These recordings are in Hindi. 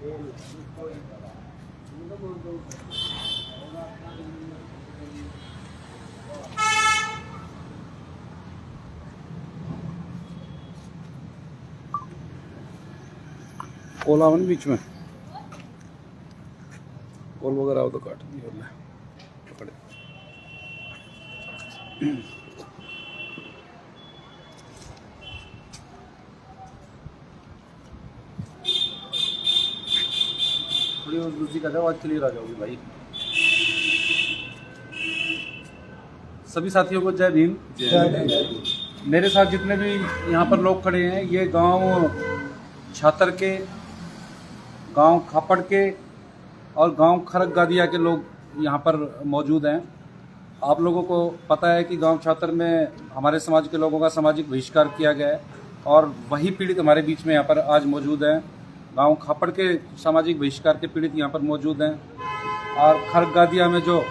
कोलावन बीच में कोल वगैरह हो तो काट दी हमने पकड़े। थोड़ी और दूसरी का आवाज क्लियर आ जाओगी भाई। सभी साथियों को जय भीम। मेरे साथ जितने भी यहाँ पर लोग खड़े हैं ये गांव छातर के, गांव खापड़ के और गांव खरक गादिया के लोग यहाँ पर मौजूद हैं। आप लोगों को पता है कि गांव छातर में हमारे समाज के लोगों का सामाजिक बहिष्कार किया गया है और वही पीड़ित हमारे बीच में यहाँ पर आज मौजूद हैं। गांव खापड़ के सामाजिक बहिष्कार के पीड़ित यहाँ पर मौजूद हैं और खरक गादिया में जो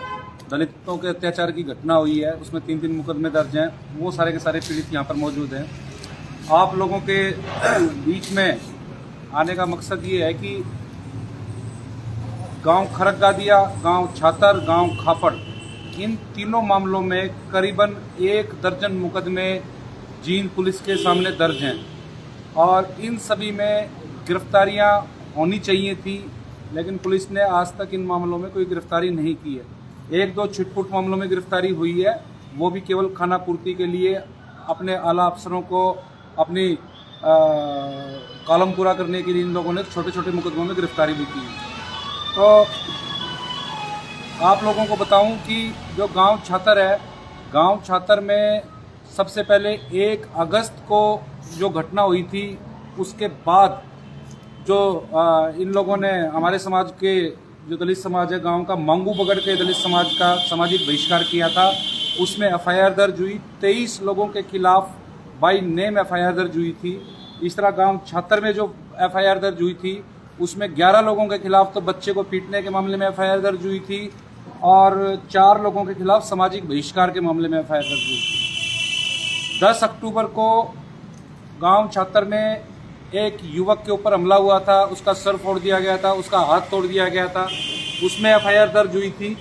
दलितों के अत्याचार की घटना हुई है उसमें 3 मुकदमे दर्ज हैं, वो सारे के सारे पीड़ित यहाँ पर मौजूद हैं। आप लोगों के बीच में आने का मकसद ये है कि गांव खरक गादिया, गांव छातर, गांव खापड़, इन तीनों मामलों में करीबन 1 दर्जन मुकदमे जींद पुलिस के सामने दर्ज हैं और इन सभी में गिरफ्तारियां होनी चाहिए थी, लेकिन पुलिस ने आज तक इन मामलों में कोई गिरफ्तारी नहीं की है। 1-2 छिटपुट मामलों में गिरफ्तारी हुई है, वो भी केवल खाना पूर्ति के लिए अपने आला अफसरों को अपनी कॉलम पूरा करने के लिए इन लोगों ने छोटे छोटे मुकदमों में गिरफ्तारी भी की। तो आप लोगों को बताऊं कि जो गांव छातर है, गांव छातर में सबसे पहले 1 अगस्त को जो घटना हुई थी उसके बाद जो इन लोगों ने हमारे समाज के जो दलित समाज है गांव का मांगू पकड़ के दलित समाज का सामाजिक बहिष्कार किया था, उसमें एफआईआर दर्ज हुई। 23 लोगों के खिलाफ बाई नेम एफआईआर दर्ज हुई थी। इस तरह गांव छातर में जो एफआईआर दर्ज हुई थी उसमें 11 लोगों के खिलाफ तो बच्चे को पीटने के मामले में एफआईआर दर्ज हुई थी और 4 लोगों के खिलाफ सामाजिक बहिष्कार के मामले में एफआईआर दर्ज हुई थी। 10 अक्टूबर को गांव छातर में एक युवक के ऊपर हमला हुआ था, उसका सर फोड़ दिया गया था, उसका हाथ तोड़ दिया गया था, उसमें एफआईआर दर्ज हुई थी।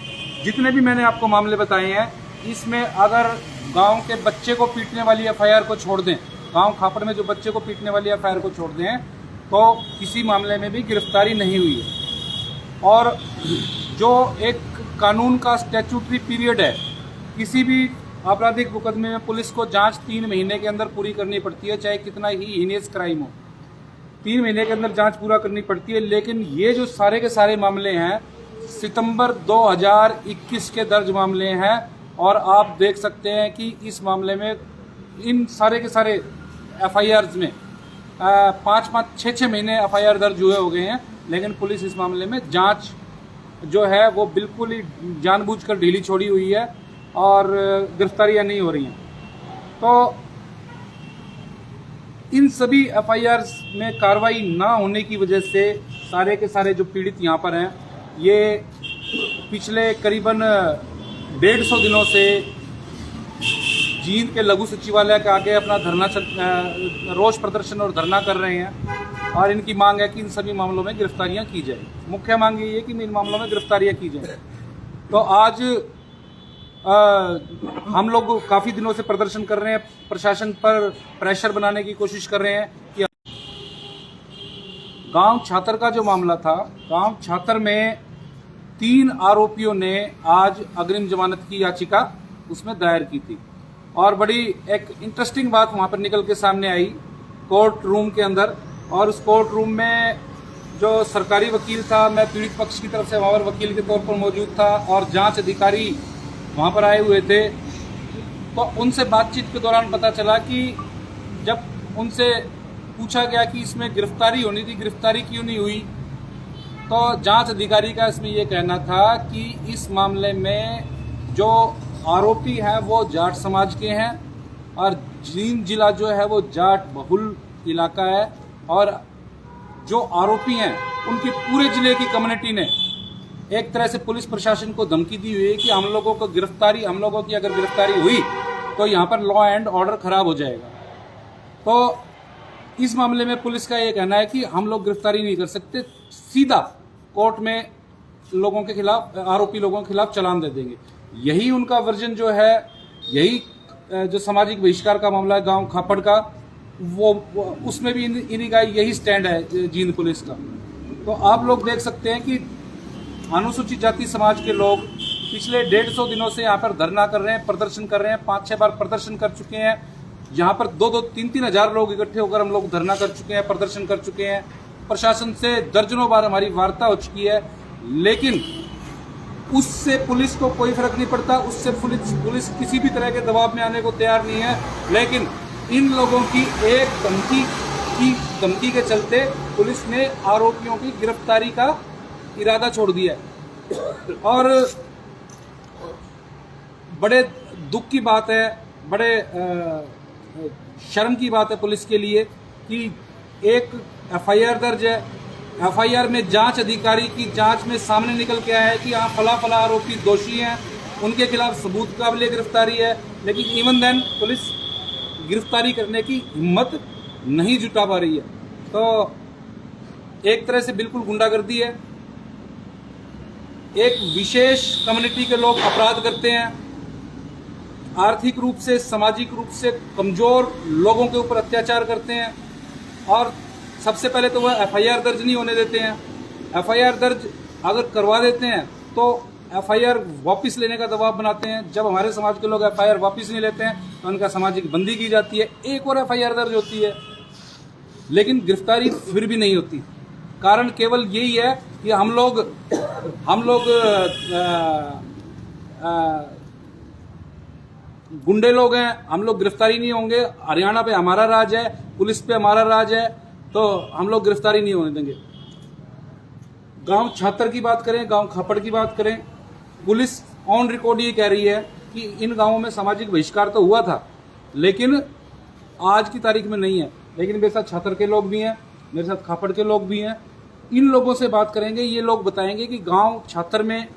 जितने भी मैंने आपको मामले बताए हैं इसमें अगर गांव के बच्चे को पीटने वाली एफआईआर को छोड़ दें, गांव खापड़ में जो बच्चे को पीटने वाली एफआईआर को छोड़ दें तो किसी मामले में भी गिरफ्तारी नहीं हुई है। और जो एक कानून का स्टैट्यूटरी पीरियड है, किसी भी आपराधिक मुकदमे में पुलिस को जांच 3 महीने के अंदर पूरी करनी पड़ती है, चाहे कितना ही हीनियस क्राइम हो, 3 महीने के अंदर जांच पूरा करनी पड़ती है। लेकिन ये जो सारे के सारे मामले हैं सितंबर 2021 के दर्ज मामले हैं और आप देख सकते हैं कि इस मामले में इन सारे के सारे एफआईआर में 5-5, 6-6 महीने एफआईआर दर्ज हुए हो गए हैं, लेकिन पुलिस इस मामले में जांच जो है वो बिल्कुल ही जानबूझकर ढीली छोड़ी हुई है और गिरफ्तारियां नहीं हो रही हैं। तो इन सभी एफआईआर में कार्रवाई ना होने की वजह से सारे के सारे जो पीड़ित यहाँ पर हैं ये पिछले करीबन 150 दिनों से जींद के लघु सचिवालय के आगे अपना रोष प्रदर्शन और धरना कर रहे हैं और इनकी मांग है कि इन सभी मामलों में गिरफ्तारियां की जाए। मुख्य मांग ये है कि इन मामलों में गिरफ्तारियां की जाए। तो आज हम लोग काफ़ी दिनों से प्रदर्शन कर रहे हैं, प्रशासन पर प्रेशर बनाने की कोशिश कर रहे हैं कि गांव छातर का जो मामला था, गांव छातर में 3 आरोपियों ने आज अग्रिम जमानत की याचिका उसमें दायर की थी और बड़ी एक इंटरेस्टिंग बात वहां पर निकल के सामने आई कोर्ट रूम के अंदर। और उस कोर्ट रूम में जो सरकारी वकील था, मैं पीड़ित पक्ष की तरफ से वहां पर वकील के तौर पर मौजूद था और जांच अधिकारी वहाँ पर आए हुए थे। तो उनसे बातचीत के दौरान पता चला कि जब उनसे पूछा गया कि इसमें गिरफ्तारी होनी थी, गिरफ्तारी क्यों नहीं हुई, तो जांच अधिकारी का इसमें ये कहना था कि इस मामले में जो आरोपी हैं वो जाट समाज के हैं और जींद जिला जो है वो जाट बहुल इलाका है और जो आरोपी हैं उनकी पूरे जिले की कम्युनिटी ने एक तरह से पुलिस प्रशासन को धमकी दी हुई है कि हम लोगों की अगर गिरफ्तारी हुई तो यहाँ पर लॉ एंड ऑर्डर खराब हो जाएगा। तो इस मामले में पुलिस का ये कहना है कि हम लोग गिरफ्तारी नहीं कर सकते, सीधा कोर्ट में लोगों के खिलाफ, आरोपी लोगों के खिलाफ चालान दे देंगे। यही उनका वर्जन जो है, यही जो सामाजिक बहिष्कार का मामला है गांव खापड़ का, वो उसमें भी इन्हीं का यही स्टैंड है जींद पुलिस का। तो आप लोग देख सकते हैं कि अनुसूचित जाति समाज के लोग पिछले 150 दिनों से यहाँ पर धरना कर रहे हैं, प्रदर्शन कर रहे हैं, 5-6 बार प्रदर्शन कर चुके हैं। यहाँ पर 2-2, 3-3 हजार लोग इकट्ठे होकर हम लोग धरना कर चुके हैं, प्रदर्शन कर चुके हैं। प्रशासन से दर्जनों बार हमारी वार्ता हो चुकी है, लेकिन उससे पुलिस को कोई फर्क नहीं पड़ता। उससे पुलिस किसी भी तरह के दबाव में आने को तैयार नहीं है। लेकिन इन लोगों की एक धमकी के चलते पुलिस ने आरोपियों की गिरफ्तारी का इरादा छोड़ दिया है। और बड़े दुख की बात है, बड़े शर्म की बात है पुलिस के लिए कि एक एफआईआर दर्ज है। एफआईआर में जांच अधिकारी की जांच में सामने निकल के आया है कि हाँ फला आरोपी दोषी हैं, उनके खिलाफ सबूत काबिल गिरफ्तारी है, लेकिन इवन देन पुलिस गिरफ्तारी करने की हिम्मत नहीं जुटा पा रही है। तो एक तरह से बिल्कुल गुंडागर्दी है। एक विशेष कम्युनिटी के लोग अपराध करते हैं, आर्थिक रूप से, सामाजिक रूप से कमजोर लोगों के ऊपर अत्याचार करते हैं, और सबसे पहले तो वह एफआईआर दर्ज नहीं होने देते हैं। एफआईआर दर्ज अगर करवा देते हैं तो एफआईआर वापस लेने का दबाव बनाते हैं। जब हमारे समाज के लोग एफआईआर वापस नहीं लेते हैं तो उनका सामाजिक बंदी की जाती है, एक और एफआईआर दर्ज होती है, लेकिन गिरफ्तारी फिर भी नहीं होती। कारण केवल यही है कि हम लोग गुंडे लोग हैं, हम लोग गिरफ्तारी नहीं होंगे। हरियाणा पे हमारा राज है, पुलिस पे हमारा राज है, तो हम लोग गिरफ्तारी नहीं होने देंगे। गांव छात्र की बात करें, गांव खापड़ की बात करें, पुलिस ऑन रिकॉर्ड ये कह रही है कि इन गांवों में सामाजिक बहिष्कार तो हुआ था, लेकिन आज की तारीख में नहीं है। लेकिन मेरे साथ छात्र के लोग भी हैं, मेरे साथ खापड़ के लोग भी हैं। इन लोगों से बात करेंगे, ये लोग बताएंगे कि गांव छात्र में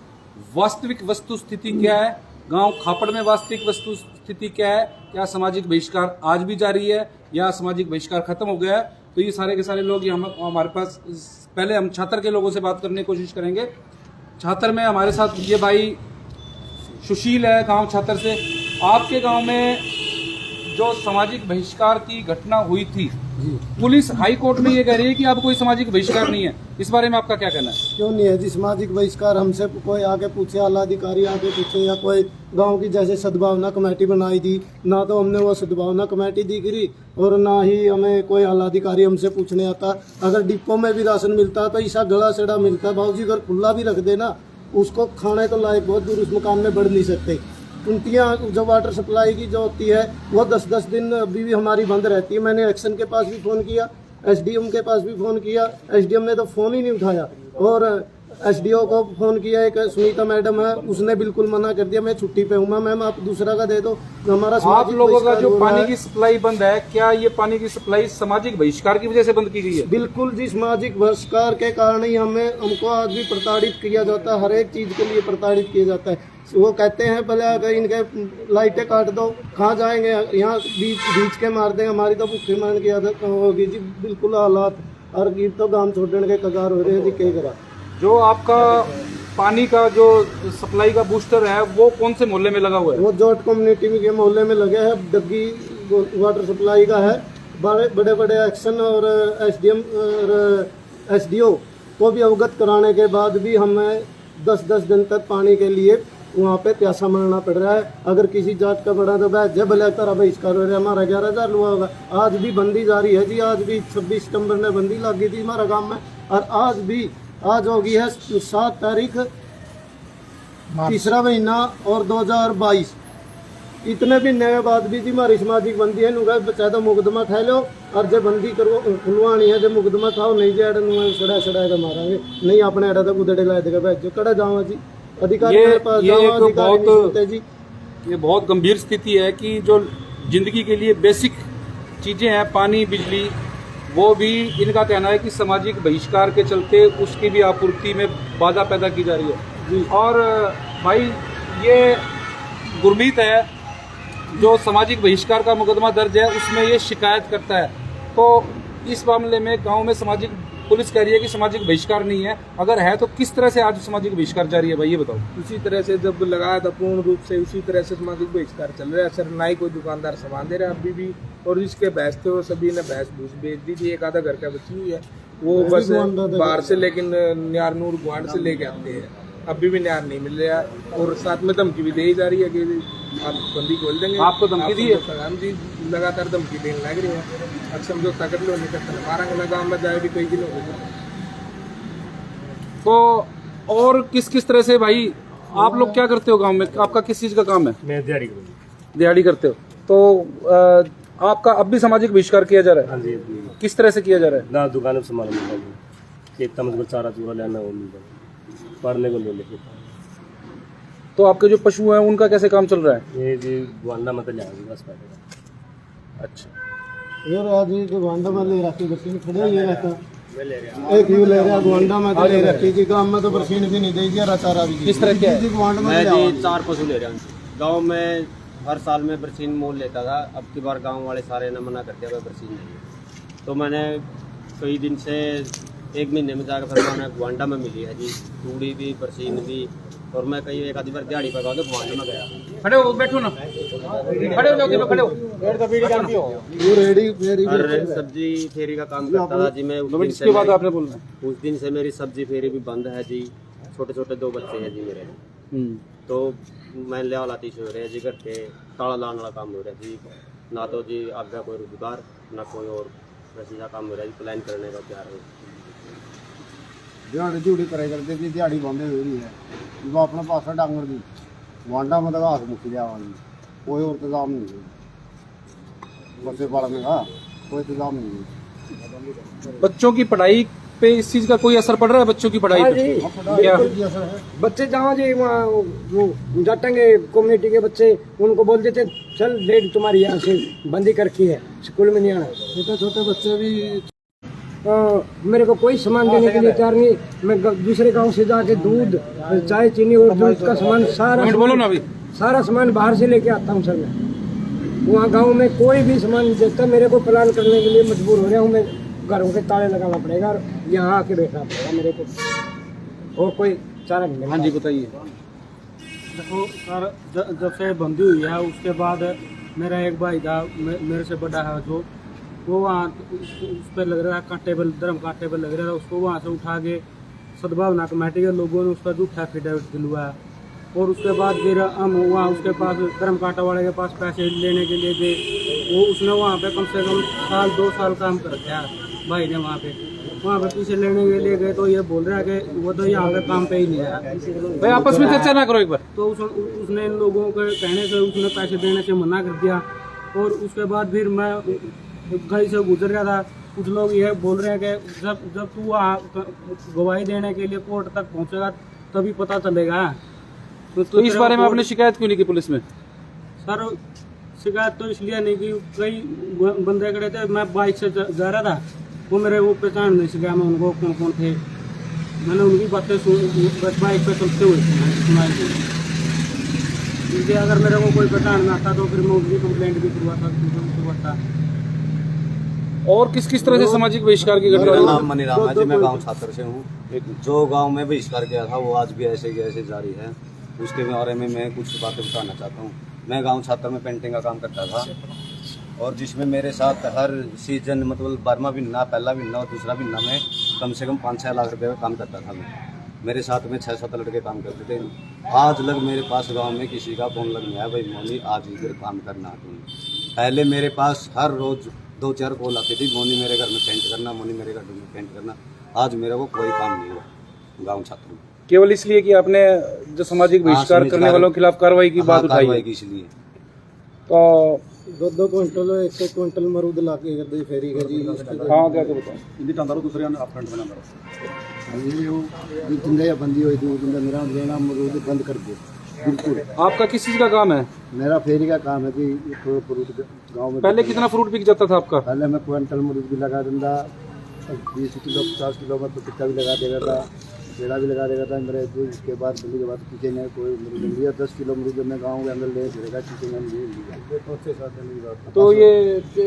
वास्तविक वस्तु स्थिति क्या है, गांव खापड़ में वास्तविक वस्तु स्थिति क्या है, क्या सामाजिक बहिष्कार आज भी जारी है या सामाजिक बहिष्कार खत्म हो गया है। तो ये सारे के सारे लोग हमारे पास, पहले हम छात्र के लोगों से बात करने की कोशिश करेंगे। छात्र में हमारे साथ ये भाई सुशील है, गांव छात्र से। आपके गांव में जो सामाजिक बहिष्कार की घटना हुई थी, पुलिस हाई कोर्ट में ये कह रही है कि अब कोई सामाजिक बहिष्कार नहीं है, इस बारे में आपका क्या कहना है? क्यों नहीं है जी सामाजिक बहिष्कार? हमसे कोई आके पूछे, आला अधिकारी आके पूछे, या कोई गांव की जैसे सद्भावना कमेटी बनाई थी, ना तो हमने वो सद्भावना कमेटी दी करी और ना ही हमें कोई आला अधिकारी हमसे पूछने आता। अगर डिपो में भी राशन मिलता तो ऐसा गला सड़ा मिलता। बाबूजी अगर खुला भी रख देना, उसको खाने तो लायक बहुत दूर उस मकान में बढ़ नहीं सकते। टुंटियाँ जो वाटर सप्लाई की जो होती है वो 10-10 दिन अभी भी हमारी बंद रहती है। मैंने एक्शन के पास भी फ़ोन किया, एसडीएम के पास भी फ़ोन किया, एसडीएम ने तो फ़ोन ही नहीं उठाया। और एसडीओ को फ़ोन किया, एक सुनीता मैडम है, उसने बिल्कुल मना कर दिया, मैं छुट्टी पे हूँ। मैम आप दूसरा का दे दो। हमारा आप लोगों का जो पानी की सप्लाई बंद है, क्या ये पानी की सप्लाई सामाजिक बहिष्कार की वजह से बंद की गई है? बिल्कुल जी, सामाजिक बहिष्कार के कारण ही हमको आज भी प्रताड़ित किया जाता है, हर एक चीज़ के लिए प्रताड़ित किया जाता है। वो कहते हैं पहले अगर इनके लाइटें काट दो, कहाँ जाएंगे, यहाँ बीच के मार देंगे, हमारी तो भूखे मारने की आदत होगी जी। बिल्कुल हालात और गीत तो गांव छोड़ने के कगार हो रहे हैं जी। क्या करा? जो आपका पानी का जो सप्लाई का बूस्टर है वो कौन से मोहल्ले में लगा हुआ है? वो जोट कम्युनिटी के मोहल्ले में लगे है, डग्गी वाटर सप्लाई का है। बड़े बड़े एक्शन और एसडीएम और एसडीओ को भी अवगत कराने के बाद भी हमें 10-10 दिन तक पानी के लिए वहाँ पे प्यासा मरना पड़ रहा है। अगर किसी जात का बड़ा तो जब भले तरह बहिष्कार हो रहा है। हमारा 11,000 हुआ होगा, आज भी बंदी जारी है जी। आज भी 26 सितंबर में बंदी लग गई थी हमारा गांव में, और आज होगी है 7 तारीख, तीसरा महीना और 2022। इतने भी नए बाद भी जी हमारी सामाजिक बंदी है। नुगा बचा तो मुकदमा ठह लो, और जब बंदी करो खुलवानी है, जब मुकदमा खाओ नहीं जे अड़ सड़ा के मारांगे, नहीं अपने अड़ा तो गुदड़े ला देगा बैठ जो कड़ा जावा जी। अधिकारी ये बहुत गंभीर स्थिति है कि जो जिंदगी के लिए बेसिक चीजें हैं, पानी, बिजली, वो भी इनका कहना है कि सामाजिक बहिष्कार के चलते उसकी भी आपूर्ति में बाधा पैदा की जा रही है जी। और भाई ये गुरमीत है जो सामाजिक बहिष्कार का मुकदमा दर्ज है, उसमें ये शिकायत करता है। तो इस मामले में गांव में सामाजिक, पुलिस कह रही है कि सामाजिक बहिष्कार नहीं है, अगर है तो किस तरह से आज सामाजिक बहिष्कार जारी है भाई, ये बताओ। उसी तरह से जब लगाया था पूर्ण रूप से उसी तरह से सामाजिक बहिष्कार चल रहा है सर। ना ही कोई दुकानदार सामान दे रहा है अभी भी, और जिसके भैंस थे वो सभी ने भैंस भूस बेच दी थी। एक आधा घर का बची हुई है, वो बस बाहर से लेकिन न्यारनूर गुआंड से लेके आते हैं, अभी भी न्यार नहीं मिल रहा है। और साथ में धमकी भी दी जा रही है कि आप बंदी खोल देंगे। आपको धमकी दी है? हम जी लगातार धमकी देने लग रही है, अब समझौता कर लो, नहीं करते मारा गाँव में जाए भी कई दिन हो गए। तो और किस किस तरह से भाई आप लोग क्या करते हो गांव में, आपका किस चीज का काम है? मैं दिहाड़ी दिहाड़ी करते हो, तो आपका अब भी सामाजिक बहिष्कार किया जा रहा है? हाँ जी। किस तरह से किया जा रहा है? ना दुकान में सामान मिलता है, खेत का मुझको चारा चूरा लेना वो मिलता है, पढ़ने को ले लेके। तो आपके जो पशु हैं उनका कैसे काम चल रहा है? ये जी वांडा मत जाएगी बस पैसे। अच्छा, यार आज ये गोंडा में ले रखी बरसीन खड़े ही रहता एक ही ले रहा गोंडा में तो ले रखी जी, गांव में तो बरसीन भी नहीं देगी और चारा भी। किस तरह क्या है? जी गोंडा में मैं ले जी 4 पशु ले रहा हूँ। गांव में हर साल में बरसीन मोल लेता था, अब की बार गांव वाले सारे ने मना कर दिया भाई बरसीन नहीं है। तो मैंने कई दिन से 1 महीने में जाकर फिर मैंने गुआंडा में मिली है जी, तूड़ी भी बरसीन भी। और मैं कई एक आधी बार दिहाड़ी पर गया तो गुआंडा में गया। खड़े हो, बैठो ना, खड़े हो जाओ, खड़े हो। वो रेडी फेरी और सब्जी फेरी का काम करता था जी मैं। इसके बाद आपने बोलना है। उस दिन से मेरी सब्जी फेरी भी बंद है जी। छोटे छोटे 2 बच्चे हैं जी मेरे, तो मैं ले लाती से हो रहे जी घर के ताला लाने वाला काम हो रहा है जी। ना तो जी आगे कोई रोजगार ना कोई और वैसे का काम हो रहा है जी, प्लान करने का तैयार है। दिहाड़ी दिहड़ी करे करते जी, दिहाड़ी बंद हो रही है। वो अपने पास डांगर दी वांडा में तो घास मुक्की जावानी, कोई और इंतजाम नहीं है बच्चे पालने का, कोई इंतजाम नहीं है। बच्चों की पढ़ाई पे इस चीज का कोई असर पड़ रहा है? बच्चों की पढ़ाई पे क्या? बच्चे जहाँ जी वहाँ वो जाटेंगे कम्युनिटी के बच्चे, उनको बोल देते चल डेट तुम्हारी यहाँ से बंदी कर रखी है, स्कूल में नहीं आना। छोटे छोटे बच्चे भी मेरे को कोई सामान देने के लिए तैयार नहीं। मैं दूसरे गांव से जाके दूध, चाय, चीनी और दूध का सामान बोलो ना अभी। सारा सामान बाहर से लेके आता हूँ सर मैं। वहाँ गांव में कोई भी सामान नहीं देता, मेरे को प्लान करने के लिए मजबूर हो रहा हूँ मैं। घरों के ताले लगाना पड़ेगा और यहाँ आके बैठना पड़ेगा मेरे को, और कोई चारा नहीं। हाँ जी बताइए। देखो सर, जब से बंदी हुई है उसके बाद मेरा एक भाई था मेरे से बड़ा है, जो वो वहाँ उस पर लग रहा था टेबल, धर्म का टेबल लग रहा था, उसको वहाँ से उठा के सद्भावना कमेटी के लोगों ने उस पर झूठा एफिडेविट दिलवाया। और उसके बाद फिर हम वहाँ उसके पास धर्म कांटा वाले के पास पैसे लेने के लिए गए। वो उसने वहाँ पे कम से कम 1-2 साल काम कर रखा है भाई ने। वहाँ पे पैसे लेने के लिए गए तो ये बोल रहा है कि वो तो यहाँ पे काम पे ही नहीं है। भाई आपस में चर्चा ना करो एक बार। तो उसने इन लोगों के कहने से उसने पैसे देने से मना कर दिया। और उसके बाद फिर मैं गली से गुजर रहा था, कुछ लोग ये बोल रहे हैं कि जब तू वहाँ गवाही देने के लिए कोर्ट तक पहुँचेगा तभी पता चलेगा। तो इस बारे में आपने शिकायत क्यों नहीं की पुलिस में? सर शिकायत तो इसलिए नहीं की, कई बंदे खड़े थे, मैं बाइक से जा रहा था, वो मेरे वो पहचान नहीं सका मैं उनको कौन कौन थे। मैंने उनकी बातें बाइक पे चलते हुए सुनाई थी, क्योंकि अगर मेरे को कोई पहचान ना था तो फिर मैं उनकी कंप्लेंट भी करवाता। और किस किस तरह से सामाजिक बहिष्कार की घटना मेरा हुई? नाम मनीराम है जी, मैं गांव छात्र से हूँ। जो गांव में बहिष्कार किया था वो आज भी ऐसे ही ऐसे जारी है। उसके बारे में मैं कुछ बातें बताना चाहता हूँ। मैं गांव छात्र में पेंटिंग का काम करता था, और जिसमें मेरे साथ हर सीजन मतलब 12वां महीना, पहला महीना और दूसरा महीना में कम से कम 5-6 लाख रुपये का काम करता था मैं। मेरे साथ में 6-7 लड़के काम करते थे। आज लग मेरे पास गांव में किसी का फोन लग गया, भाई मोनी आज इधर काम करना तुम। पहले मेरे पास हर रोज 2-4 कॉल आती थी, मोनी मेरे घर में पेंट करना, मोनी मेरे घर में पेंट करना। आज मेरे को कोई काम नहीं हुआ गाँव छात्र में, केवल इसलिए कि आपने जो सामाजिक बहिष्कार करने वालों के खिलाफ कार्रवाई की बात उठाई है। इसलिए तो 2-2 क्विंटल 1 क्विंटल मरूद ला के कर दी फेरी के जी। हाँ क्या तो बताओ। ये जिंदा बंदी हुई थी, वो जिंदा मेरा लेना मरूद बंद कर दे बिल्कुल। आपका किस चीज का काम है? मेरा फेरी का काम है जी। फ्रूट गाँव में पहले कितना फ्रूट बिक जाता था आपका? पहले मैं क्विंटल मरूद भी लगा देता, 20 किलो 50 किलो में तो टिक्का भी लगा देगा था, पेड़ा भी लगा देगा था मेरे। उसके बाद बंदी के बाद किसी ने कोई मरूद नहीं लिया। 10 किलो मरूद मैं गाँव के अंदर ले जाएगा, किसी ने नहीं लिया। तो ये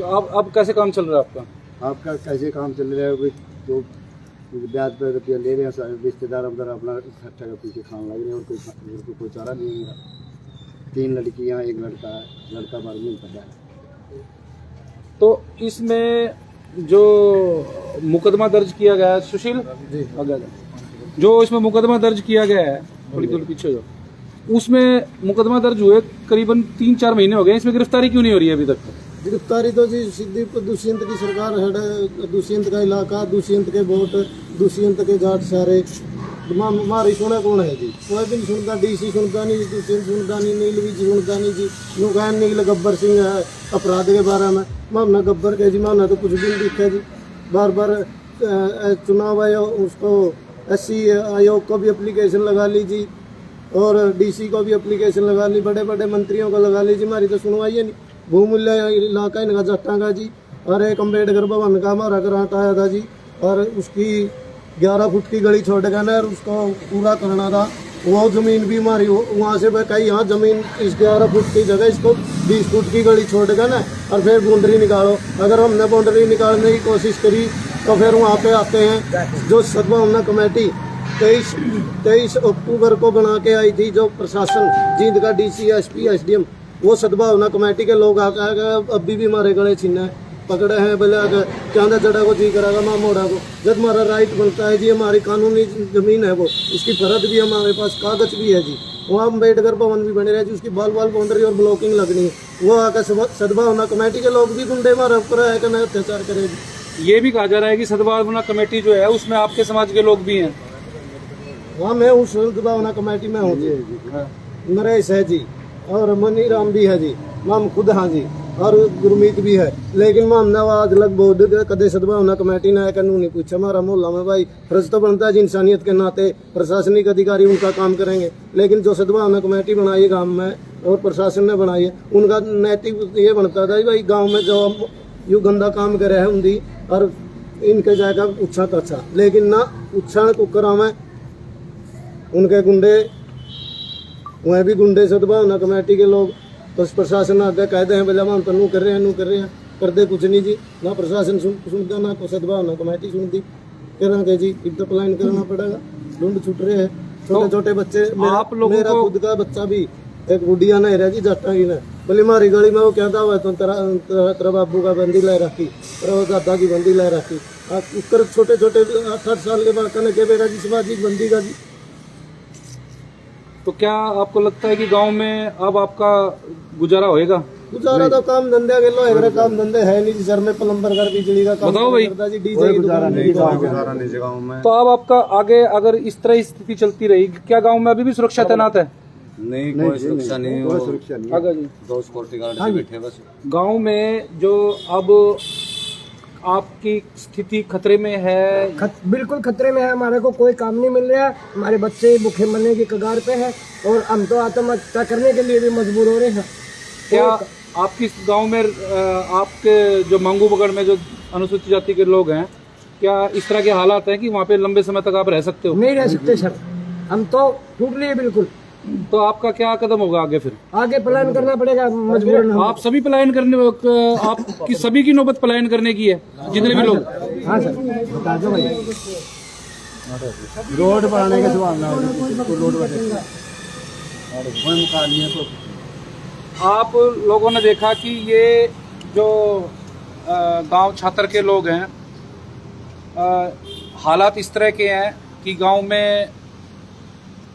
अब कैसे काम चल रहा है आपका? आपका कैसे काम चल रहा है? जो ब्याज पर रुपया ले रहे हैं रिश्तेदार अंदर अपना इकट्ठा कर पीछे खाने लग रहे हैं और कोई चारा नहीं है। 3 लड़कियां, 1 लड़का है, लड़का बार नहीं पता है। तो इसमें जो मुकदमा दर्ज किया गया है, सुशील जी जो इसमें मुकदमा दर्ज किया गया है, थोड़ी देर पीछे जो उसमें मुकदमा दर्ज हुए करीबन 3-4 महीने हो गए, इसमें गिरफ्तारी क्यों नहीं हो रही है अभी तक? गिरफ्तारी तो जी सीधी दुष्यंत की सरकार है, दुष्यंत का इलाका, दुष्यंत के वोट, दुष्यंत के जाट सारे हमारी सुने कौन है जी? कोई भी नहीं सुनता, डीसी सुनता नहीं, दुष्यंत सुनता नहीं, नील भी सुनता नहीं जी। यूँ कहन नील गब्बर सिंह है अपराध के बारे में, मामना गब्बर के जी मामना तो कुछ भी नहीं दिखा जी। बार बार चुनाव आयोग उसको SC आयोग को भी एप्लीकेशन लगा ली जी और DC को भी एप्लीकेशन लगा ली, बड़े बड़े मंत्रियों को लगा ली जी, हमारी तो सुनवाई है नहीं। भूमूल्य इलाका इनका जट्टा का जी, और एक अम्बेडकर भवन का हमारा ग्रांट आया था जी, और उसकी 11 फुट की गली छोड़ गया ना, और उसको पूरा करना था। वो जमीन भी हमारी वहाँ से कहीं यहाँ जमीन इस 11 फुट की जगह इसको 20 फुट की गली छोड़ गया ना, और फिर बाउंड्री निकालो। अगर हमने बाउंड्री निकालने की कोशिश करी तो फिर वहाँ पे आते हैं जो सद्भावना कमेटी 23 अक्टूबर को बना के आई थी, जो प्रशासन जींद का DC SP SDM, वो सद्भावना कमेटी के लोग आकर अभी भी हमारे गले छीना है, पकड़े हैं। बोले चांदा चढ़ा को जी करागा माँ मोड़ा को, जब हमारा राइट बनता है जी, हमारी कानूनी जमीन है वो, उसकी फर्द भी हमारे पास, कागज भी है जी। वहाँ अम्बेडकर भवन भी बने रहे जी, उसकी बाल बाउंड्री और ब्लॉकिंग लगनी है। वो आकर सद्भावना कमेटी के लोग भी गुंडे हमारे ऊपर है कि नहीं अत्याचार करेगी। ये भी कहा जा रहा है कि सद्भावना कमेटी जो है उसमें आपके समाज के लोग भी हैं। हाँ, मैं उस सद्भावना कमेटी में हूँ जी। नरेश है जी और मनी राम भी है जी, माम खुद हाँ जी, और गुरमीत भी है। लेकिन माम ने आज लगभग कदे सद्भावना कमेटी ने कानून नहीं पूछा। हमारा मोहल्ला में भाई फर्ज तो बनता है जी, इंसानियत के नाते प्रशासनिक अधिकारी उनका काम करेंगे, लेकिन जो सद्भावना कमेटी बनाई है गाँव में और प्रशासन ने बनाई है, उनका नैतिक ये बनता था भाई गाँव में जो यू गंदा काम करे है उनकी, और इनके जाएगा उच्छा तो अच्छा, लेकिन ना उच्छा कुकर में उनके गुंडे, वह भी गुंडे सद्भावना कमेटी के लोग। तो प्रशासन आगे कहते हैं भले हम तो नू कर रहे हैं, कर दे कुछ नहीं जी, ना प्रशासन सुनता ना को सद्भावना कमेटी सुनती। करेंगे जी, अब तो प्लान करना पड़ेगा, ढूंढ छूट रहे हैं छोटे छोटे बच्चे। मेरा खुद का बच्चा भी एक गुड़िया नहीं रहेगी जट्टा की ने, बोले हमारी गली में वो कहता हुआ तो तेरा बाबू का बंदी ला रखी, तेरा दादा की बंदी ला रखी, छोटे छोटे 8-8 साल के बाद कहने के बेटा जी शिवाजी बंदी का जी। तो क्या आपको लगता है कि गांव में अब आपका गुजारा होएगा? गुजारा तो काम धंधे के लो, काम धंधे है नहीं जी सर, में प्लम्बर का बिजली का काम बताओ भाई। करता जी, डीजे की दुकान नहीं गाँव में। तो अब आपका आगे अगर इस तरह स्थिति चलती रही, क्या गांव में अभी भी सुरक्षा तैनात है? नहीं, कोई सुरक्षा नहीं, कोई सुरक्षा नहीं। अगर जी 2 सिक्योरिटी गार्ड बैठे बस। गांव में जो अब आपकी स्थिति खतरे में है? बिल्कुल खतरे में है, हमारे को कोई काम नहीं मिल रहा, हमारे बच्चे भूखे मरने की कगार पे है, और हम तो आत्महत्या करने के लिए भी मजबूर हो रहे हैं। क्या आपकी गांव में आपके जो मांगू बगड़ में जो अनुसूचित जाति के लोग हैं, क्या इस तरह के हालात हैं कि वहाँ पे लंबे समय तक आप रह सकते हो? नहीं रह सकते सर, हम तो टूट लिए बिल्कुल। तो आपका क्या कदम होगा आगे? फिर आगे पलायन करना पड़ेगा मजबूरन। आप सभी पलायन करने, आपकी सभी की नौबत पलायन करने की है, जितने भी लोग। हाँ सर, बता दो भाई। रोड बनाने के संभावना रोड बने तो आप लोगों ने देखा कि ये जो गांव छात्र के लोग हैं, हालात इस तरह के हैं कि गांव में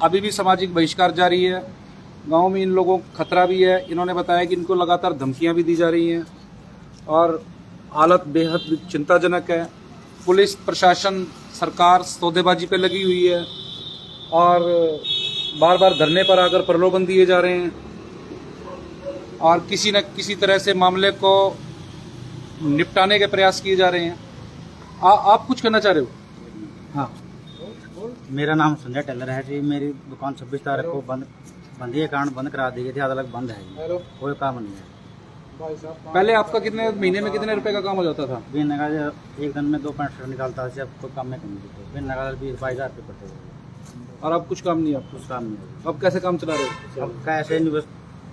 अभी भी सामाजिक बहिष्कार जारी है। गांव में इन लोगों को खतरा भी है। इन्होंने बताया कि इनको लगातार धमकियां भी दी जा रही हैं और हालत बेहद चिंताजनक है। पुलिस प्रशासन सरकार सौदेबाजी पे लगी हुई है और बार बार धरने पर आकर प्रलोभन दिए जा रहे हैं और किसी न किसी तरह से मामले को निपटाने के प्रयास किए जा रहे हैं। आप कुछ कहना चाह रहे हो? हाँ, मेरा नाम संजय टेलर है जी। मेरी दुकान 26 तारीख को बंदी के कारण बंद करा दी गई थी, अलग बंद है जी, कोई काम नहीं है। पहले आपका कितने महीने में कितने रुपए का काम हो जाता था? बिन नगर एक दिन में 2 पैंट शर्ट निकालता था, अब कोई काम में कमी थी। बिन नगर 20-22 रुपये पड़ते थे। और अब कुछ काम नहीं है? कुछ काम नहीं है। अब कैसे काम चला रहे हो? अब कैसे नहीं, बस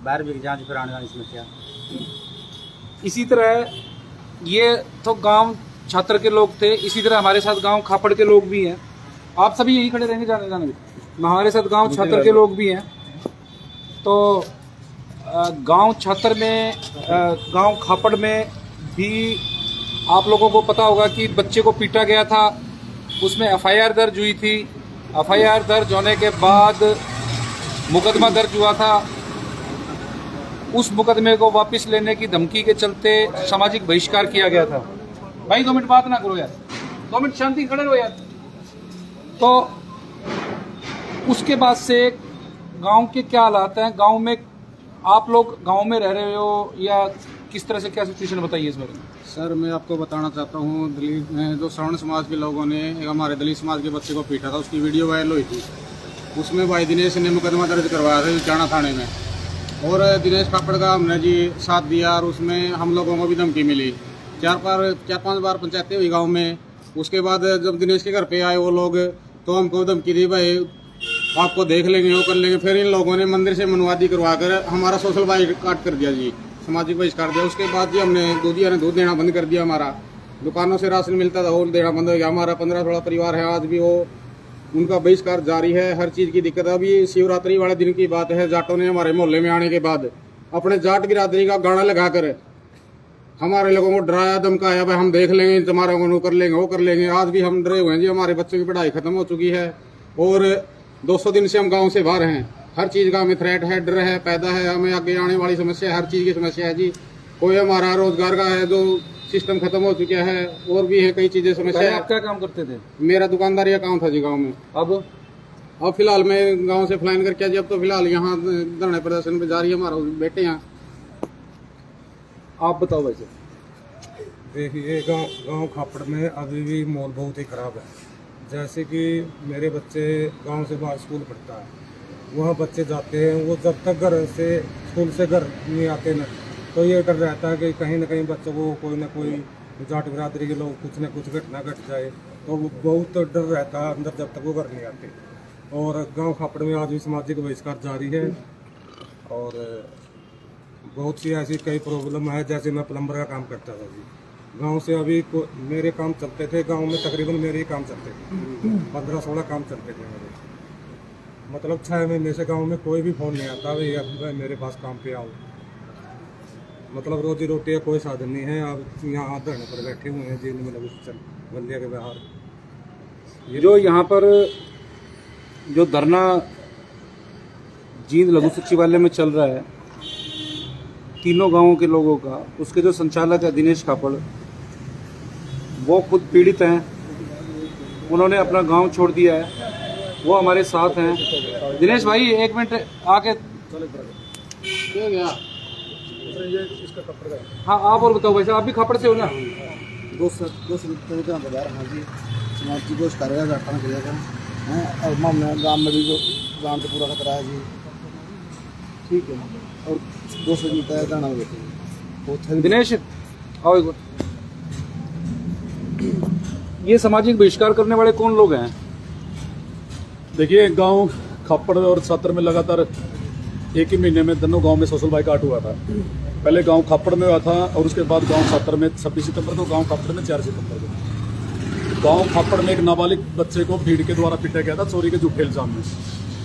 बाहर भी जाँच फिर आने जाने समस्या। इसी तरह ये तो गांव छात्र के लोग थे, इसी तरह हमारे साथ गांव खापड़ के लोग भी हैं। आप सभी यहीं खड़े रहेंगे, जाने जाने हमारे साथ गांव छात्र के लोग भी हैं। तो गांव छात्र में गांव खापड़ में भी आप लोगों को पता होगा कि बच्चे को पीटा गया था, उसमें एफआईआर दर्ज हुई थी। एफआईआर दर्ज होने के बाद मुकदमा दर्ज हुआ था। उस मुकदमे को वापस लेने की धमकी के चलते सामाजिक बहिष्कार किया गया था। भाई 2 मिनट बात ना करो यार, 2 मिनट शांति खड़े रहो यार। तो उसके बाद से गांव के क्या हालात हैं, गांव में आप लोग गांव में रह रहे हो या किस तरह से, क्या सिचुएशन बताइए इस बारे में। सर मैं आपको बताना चाहता हूँ, दलित जो श्रवण समाज के लोगों ने हमारे दलित समाज के बच्चे को पीटा था, उसकी वीडियो वायरल हुई थी। उसमें भाई दिनेश ने मुकदमा दर्ज करवाया था चाणा थाने में, और दिनेश खापड़ का हमने जी साथ दिया, और उसमें हम लोगों को भी धमकी मिली। 4-5 बार पंचायतें हुई गाँव में। उसके बाद जब दिनेश के घर पे आए वो लोग, तो हमको धमकी दी भाई आपको देख लेंगे, वो कर लेंगे। फिर इन लोगों ने मंदिर से मनवादी करवा कर हमारा सोशल बाइकाट कर दिया जी, सामाजिक बहिष्कार दिया। उसके बाद जी हमने दूधिया ने दूध देना बंद कर दिया। हमारा दुकानों से राशन मिलता था वो देना बंद हो गया। हमारा 15-16 परिवार है, आज भी वो उनका बहिष्कार जारी है। हर चीज़ की दिक्कत है। अभी शिवरात्रि वाले दिन की बात है, जाटों ने हमारे मोहल्ले में आने के बाद अपने जाट बिरादरी का गाना लगाकर हमारे लोगों को डराया धमकाया, भाई हम देख लेंगे, तुम्हारा को कर लेंगे, वो कर लेंगे। आज भी हम डरे हुए हैं जी। हमारे बच्चों की पढ़ाई खत्म हो चुकी है और 200 दिन से हम गाँव से बाहर हैं। हर चीज़ का हमें थ्रेट है, डर है, पैदा है, हमें आगे आने वाली समस्या है, हर चीज़ की समस्या है जी। कोई हमारा रोजगार का है जो सिस्टम खत्म हो चुका है, और भी है कई चीज़ें समस्या है। आप क्या काम करते थे? मेरा दुकानदारी का काम था जी गांव में। अब फिलहाल मैं गांव से फ्लाइन करके जी, अब तो फिलहाल यहाँ धरने प्रदर्शन पे जा रही है हमारा बेटे यहाँ। आप बताओ वैसे। देखिए गांव खापड़ में अभी भी माहौल बहुत ही ख़राब है। जैसे कि मेरे बच्चे गांव से बाहर स्कूल पढ़ता है, वहाँ बच्चे जाते हैं, वो जब तक घर से स्कूल से घर नहीं आते ना, तो ये डर रहता है कि कहीं ना कहीं बच्चों को कोई ना कोई जाट बिरादरी के लोग कुछ न कुछ घटना घट जाए, तो वो बहुत डर रहता है अंदर जब तक वो घर नहीं आते। और गांव खापड़ में आज भी सामाजिक बहिष्कार जारी है, और बहुत सी ऐसी कई प्रॉब्लम है। जैसे मैं प्लम्बर का काम करता था जी, गांव से अभी मेरे काम चलते थे, गांव में तकरीबन मेरे ही काम चलते थे, 15-16 काम चलते थे मेरे। मतलब 6 महीने से गांव में कोई भी फ़ोन नहीं आता भाई मेरे पास काम पे आओ। मतलब रोजी रोटी का कोई साधन नहीं है। आप यहाँ धरने पर बैठे हुए हैं जेल में बंदिया के बाहर। जो यहाँ पर जो धरना जींद लघु सचिवालय में चल रहा है तीनों गांवों के लोगों का, उसके जो संचालक है दिनेश खापड़, वो खुद पीड़ित हैं। उन्होंने अपना गांव छोड़ दिया है, वो हमारे साथ हैं। दिनेश भाई 1 मिनट आके। हाँ आप और बताओ वैसे, आप भी खापड़ से हो ना? दो बाजार हाँ जी, समाज को करेगा जाटना करेगा हैं, और हमने गाँव में भी जो गाँव से पूरा खतरा है जी, ठीक है। और 200 जीता है दाना बेटे दिनेश आओ एक बार। ये सामाजिक बहिष्कार करने वाले कौन लोग हैं? देखिए गांव खापड़ और छात्र में लगातार एक ही महीने में दोनों गांव में सोशल बाइकाट हुआ था। पहले गांव खापड़ में हुआ था और उसके बाद गांव छात्र में 26 सितंबर को, गांव खापड़ में 4 सितंबर को। गांव खापड़ में एक नाबालिग बच्चे को भीड़ के द्वारा पीटा गया था चोरी के झूठे इल्जाम में,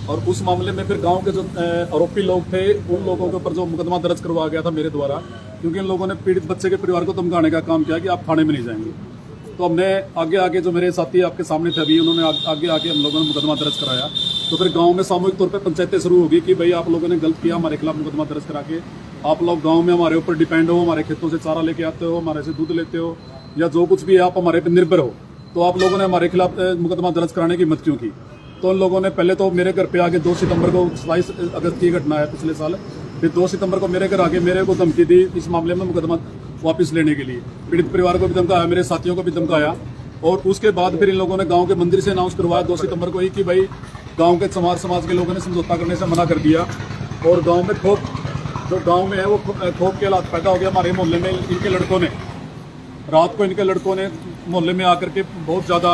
और उस मामले में फिर गांव के जो आरोपी लोग थे उन लोगों के ऊपर जो मुकदमा दर्ज करवाया गया था मेरे द्वारा, क्योंकि इन लोगों ने पीड़ित बच्चे के परिवार को धमकाने का काम किया कि आप थाने में नहीं जाएंगे। तो हमने आगे जो मेरे साथी आपके सामने थे अभी, उन्होंने आगे हम लोगों ने मुकदमा दर्ज कराया। तो फिर गांव में सामूहिक तौर पे पंचायतें शुरू होगी कि भाई आप लोगों ने गलत किया, हमारे खिलाफ मुकदमा दर्ज करा के आप लोग गांव में हमारे ऊपर डिपेंड हो, हमारे खेतों से चारा लेके आते हो, हमारे से दूध लेते हो, या जो कुछ भी आप हमारे पर निर्भर हो, तो आप लोगों ने हमारे खिलाफ मुकदमा दर्ज कराने की हिम्मत क्यों की? तो उन लोगों ने पहले तो मेरे घर पे आके 2 सितंबर को 27 अगस्त की घटना है पिछले साल, फिर 2 सितंबर को मेरे घर आके मेरे को धमकी दी इस मामले में मुकदमा वापस लेने के लिए। पीड़ित परिवार को भी धमकाया, मेरे साथियों को भी धमकाया, और उसके बाद फिर इन लोगों ने गांव के मंदिर से अनाउंस करवाया 2 सितंबर को ही कि भाई गांव के समाज के लोगों ने समझौता करने से मना कर दिया, और गांव में जो गांव में है वो खौफ के हालात पैदा हो गया। हमारे मोहल्ले में इनके लड़कों ने रात को मोहल्ले में आकर के बहुत ज़्यादा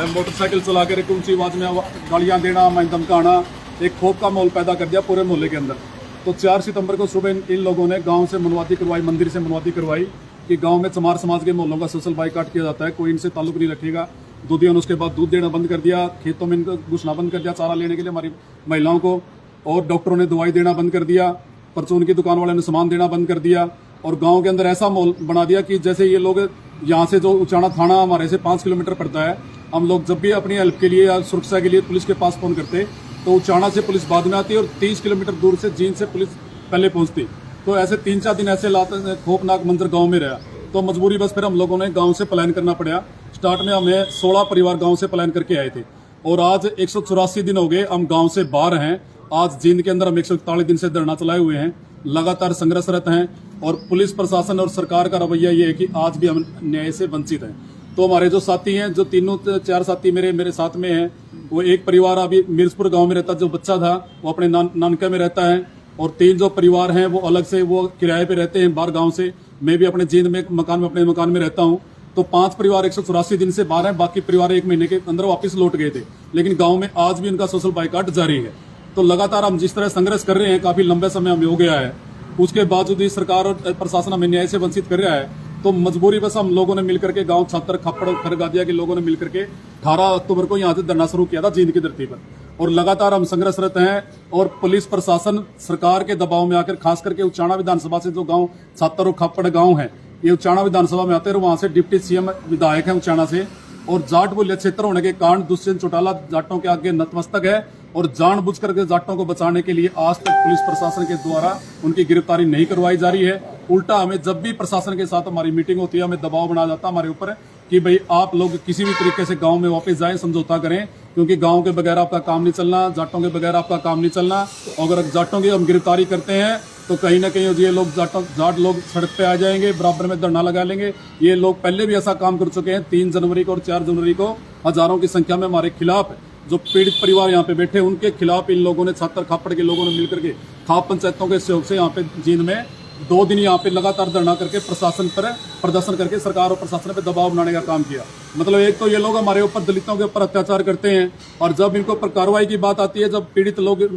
मोटरसाइकिल चला कर एक ऊंची आवाज़ में गालियाँ देना, मैं धमकाना, एक खौफ का माहौल पैदा कर दिया पूरे मोहल्ले के अंदर। तो 4 सितंबर को सुबह इन लोगों ने गांव से मनवादी करवाई, मंदिर से मनवादी करवाई, कि गांव में चमार समाज के मोहल्लों का सोशल बाइकाट किया जाता है, कोई इनसे ताल्लुक नहीं रखेगा। दूधिया ने उसके बाद दूध देना बंद कर दिया, खेतों में इनको घुसना बंद कर दिया चारा लेने के लिए हमारी महिलाओं को, और डॉक्टरों ने दवाई देना बंद कर दिया, परचून की दुकान वाले ने सामान देना बंद कर दिया, और गांव के अंदर ऐसा माहौल बना दिया कि जैसे ये लोग यहाँ से जो उचाना थाना हमारे से 5 किलोमीटर पड़ता है, हम लोग जब भी अपनी हेल्प के लिए या सुरक्षा के लिए पुलिस के पास फोन करते तो उचाना से पुलिस बाद में आती और 30 किलोमीटर दूर से जींद से पुलिस पहले पहुंचती। तो ऐसे 3-4 दिन ऐसे खौफनाक मंजर गांव में रहा, तो मजबूरी बस फिर हम लोगों ने गांव से पलायन करना पड़ा। स्टार्ट में हमें 16 परिवार गांव से पलायन करके आए थे, और आज 184 दिन हो गए हम गांव से बाहर हैं। आज जींद के अंदर हम 141 दिन से धरना चलाए हुए हैं, लगातार संघर्षरत हैं, और पुलिस प्रशासन और सरकार का रवैया ये है कि आज भी हम न्याय से वंचित हैं। तो हमारे जो साथी हैं, जो 3-4 साथी मेरे साथ में हैं, वो एक परिवार अभी मिर्जपुर गांव में रहता, जो बच्चा था वो अपने नानका में रहता है, और 3 जो परिवार हैं वो अलग से वो किराए पे रहते हैं बाहर गांव से। मैं भी अपने जींद में अपने मकान में रहता हूं। तो 5 परिवार 184 दिन से बाहर हैं, बाकी परिवार 1 महीने के अंदर वापस लौट गए थे, लेकिन गांव में आज भी उनका सोशल बाइकाट जारी है। तो लगातार हम जिस तरह संघर्ष कर रहे हैं, काफी लंबे समय हमें हो गया है, उसके बावजूद भी सरकार और प्रशासन हमें न्याय से वंचित कर रहा है। तो मजबूरी बस हम लोगों ने मिलकर के गांव छात्र खप्पड़ और खरगादिया के लोगों ने मिलकर के 18 अक्टूबर को यहाँ से धरना शुरू किया था जींद की धरती पर, और लगातार हम संघर्षरत हैं। और पुलिस प्रशासन सरकार के दबाव में आकर, खास करके उचाना विधानसभा से जो गांव छात्र और खप्पड़ गांव है, ये उचाना विधानसभा में आते हैं, और वहां से डिप्टी सीएम विधायक है उचाना से, और जाट बोलिया क्षेत्र होने के कारण दुष्यंत चौटाला जाटों के आगे नतमस्तक है, और जानबूझ करके जाटों को बचाने के लिए आज तक पुलिस प्रशासन के द्वारा उनकी गिरफ्तारी नहीं करवाई जा रही है। उल्टा हमें जब भी प्रशासन के साथ हमारी मीटिंग होती है, हमें दबाव बनाया जाता है हमारे ऊपर कि भाई आप लोग किसी भी तरीके से गांव में वापस जाएं, समझौता करें, क्योंकि गांव के बगैर आपका काम नहीं चलना, जाटों के बगैर आपका काम नहीं चलना। अगर जाटों की हम गिरफ्तारी करते हैं तो कहीं ना कहीं ये लोग जाट लोग सड़क पे आ जाएंगे, बराबर में धरना लगा लेंगे। ये लोग पहले भी ऐसा काम कर चुके हैं। 3 जनवरी को और 4 जनवरी को हजारों की संख्या में हमारे खिलाफ जो पीड़ित परिवार यहाँ पे बैठे, उनके खिलाफ इन लोगों ने, छात्र खापड़ के लोगों ने मिलकर के खाप पंचायतों के सहयोग से यहाँ पे जींद में 2 दिन यहाँ पे लगातार धरना करके प्रशासन पर प्रदर्शन करके सरकार और प्रशासन पर दबाव बनाने का काम किया। मतलब एक तो ये लोग हमारे ऊपर, दलितों के ऊपर अत्याचार करते हैं, और जब इनको ऊपर कार्रवाई की बात आती है, जब पीड़ित लोग